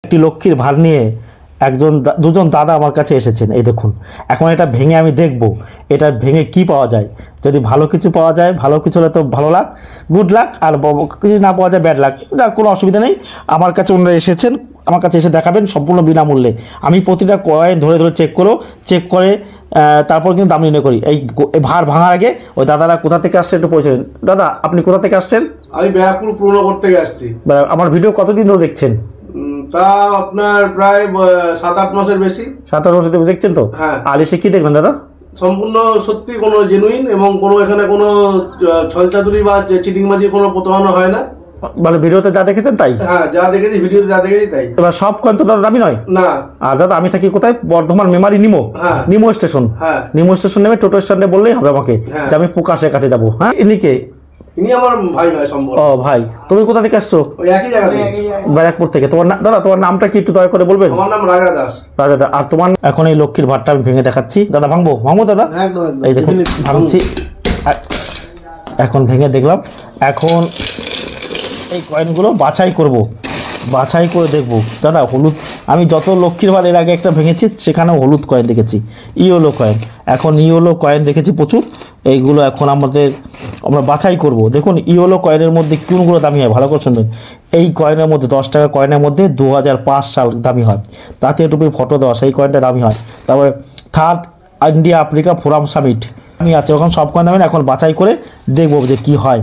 একটি লক্ষ্মীর ভার নিয়ে দুজন দাদা আমার কাছে এসেছেন। এই দেখুন, এখন এটা ভেঙে আমি দেখব এটা ভেঙে কি পাওয়া যায়। যদি ভালো কিছু পাওয়া যায়, ভালো কিছু হলে তো ভালো লাক, গুড লাক, আর কিছু না পাওয়া যায় ব্যাড লাক। যা কোনো অসুবিধা নেই। আমার কাছে ওনারা এসেছেন, আমার কাছে এসে দেখাবেন সম্পূর্ণ বিনামূল্যে। আমি প্রতিটা কয়েন ধরে ধরে চেক করে তারপর কিন্তু দাম নির্ণয় করি। এই ভার ভাঙার আগে ওই দাদারা কোথা থেকে আসছে একটু পরিচয়। দাদা, আপনি কোথা থেকে আসছেন? আমি ব্যারাকপুর পুরনগর থেকে আসছি। আমার ভিডিও কতদিন ধরে দেখছেন? তা আপনার প্রায় 7-8 মাসের বেশি। 7-8 মাস ধরে দেখছেন তো? হ্যাঁ। আর এসে কি দেখবেন দাদা? সম্পূর্ণ সত্যি, কোনো জেনুইন এবং কোনো এখানে কোনো ছলচাতুরি বা চিটিংবাজি কোনো প্রতারণা হয় না। মানে ভিডিওতে যা দেখেছেন তাই? হ্যাঁ, যা দেখেছি ভিডিওতে যা দেখেছি তাই। এবার সব কয়েন তো দাদা দামি নয় না। আর দাদা আমি থাকি কোথায়? বর্ধমান মেমারি নিমো। হ্যাঁ। নিমো স্টেশন। হ্যাঁ। নিমো স্টেশন নেমে টোটো স্ট্যান্ডে বললেই হবে আমাকে যে আমি প্রকাশের কাছে যাবো। হ্যাঁ, ইনি কে? ইনি আমার ভাই হয় সম্ভব। ও ভাই, তুমি কোথা থেকে আসছো? ওই একই জায়গা থেকে। ব্যারাকপুর থেকে। দাদা তোমার নামটা কি একটু দয়া করে বলবেন? আমার নাম রাজা দাস। রাজা দা। আর তোমার? এখন এই লক্ষ্মীর ভাতটা আমি ভেঙে দেখাচ্ছি। দাদা ভাঙবো দাদা? একদম। এই দেখুন ভাঙছি। এখন ভেঙে দেখলাম। এখন এই কয়েনগুলো বাছাই করে দেখব। দাদা হলুদ, আমি যত লক্ষ্মীর ভার এর আগে একটা ভেঙেছি সেখানেও হলুদ কয়েন দেখেছি, ইয়েলো কয়েন। এখন ইয়েলো কয়েন দেখেছি প্রচুর। এইগুলো এখন আমরা বাছাই করব। দেখুন ইয়েলো কয়েনের মধ্যে কোনগুলো দামি হয় ভালো করে শুনবেন। এই কয়েনের মধ্যে 10 টাকা কয়েনের মধ্যে 2005 সাল দামি হয়, তাতে একটু ফটো দেওয়া, সেই কয়েনটা দামি হয়। তারপরে third India Africa forum summit আমি আছে, ওখানে সব কয়েন দামি। এখন বাছাই করে দেখবো যে কি হয়।